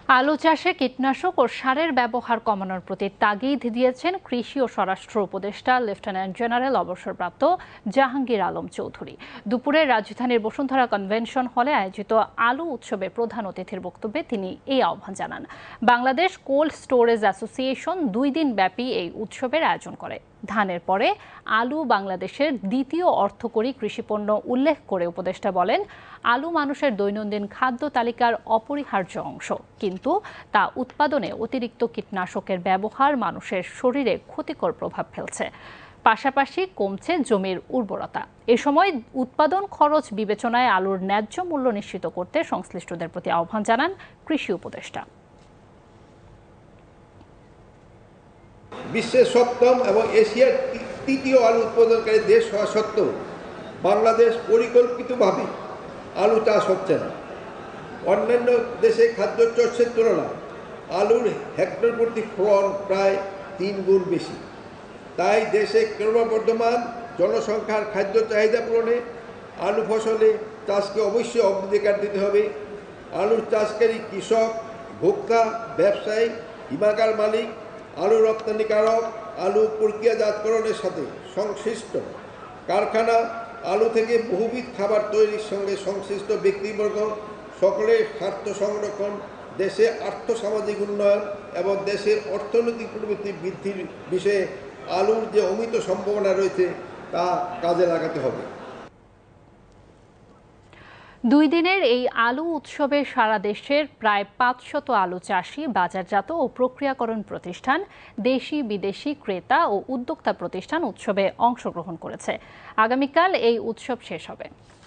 আলু চাষে কীটনাশক ও সারের ব্যবহার কমানোর প্রতি তাগিদ দিয়েছেন কৃষি ও স্বরাষ্ট্র উপদেষ্টা লেফটেন্যান্ট জেনারেল অবসরপ্রাপ্ত জাহাঙ্গীর আলম চৌধুরী। দুপুরে রাজধানীর বসুন্ধরা কনভেনশন হলে আয়োজিত আলু উৎসবে প্রধান অতিথির বক্তব্যে তিনি এই আহ্বান জানান। বাংলাদেশ কোল্ড স্টোরেজ অ্যাসোসিয়েশন 2 দিন ব্যাপী এই উৎসবের আয়োজন করে। ধানের পরে আলু বাংলাদেশের দ্বিতীয় অর্থকরী কৃষিপণ্য উল্লেখ করে উপদেষ্টা বলেন, আলু মানুষের দৈনন্দিন খাদ্য তালিকার অপরিহার্য অংশ, কিন্তু তা উৎপাদনে অতিরিক্ত কীটনাশকের ব্যবহার মানুষের শরীরে ক্ষতিকর প্রভাব ফেলছে। পাশাপাশি কমছে জমির উর্বরতা। এ সময় উৎপাদন খরচ বিবেচনায় আলুর ন্যায্য মূল্য নিশ্চিত করতে সংশ্লিষ্টদের প্রতি আহ্বান জানান কৃষি উপদেষ্টা। বিশ্বের সপ্তম এবং এশিয়ার তৃতীয় আলু উৎপাদনকারী দেশ হওয়া সত্ত্বেও বাংলাদেশ পরিকল্পিতভাবে আলু চাষ হচ্ছে না। অন্যান্য দেশে খাদ্য শস্যের তুলনায় আলুর হেক্টর প্রতি ফলন প্রায় 3 গুণ বেশি। তাই দেশে ক্রমবর্ধমান জনসংখ্যার খাদ্য চাহিদা পূরণে আলু ফসলে চাষকে অবশ্যই অগ্রাধিকার দিতে হবে। আলুর চাষকারী কৃষক, ভোক্তা, ব্যবসায়ী, হিমাগার মালিক, আলু রপ্তানিকারক, আলু প্রক্রিয়াজাতকরণের সাথে সংশ্লিষ্ট কারখানা, আলু থেকে বহুবিধ খাবার তৈরির সঙ্গে সংশ্লিষ্ট ব্যক্তিবর্গ সকলের স্বার্থ সংরক্ষণ, দেশে আর্থসামাজিক উন্নয়ন এবং দেশের অর্থনৈতিক প্রবৃদ্ধি বৃদ্ধির বিষয়ে আলুর যে অমিত সম্ভাবনা রয়েছে তা কাজে লাগাতে হবে। 2 দিনের এই আলু উৎসবে সারা দেশের প্রায় 500 আলু চাষি, বাজারজাত ও প্রক্রিয়াকরণ প্রতিষ্ঠান, দেশি বিদেশি ক্রেতা ও উদ্যোক্তা প্রতিষ্ঠান উৎসবে অংশগ্রহণ করেছে। আগামীকাল এই উৎসব শেষ হবে।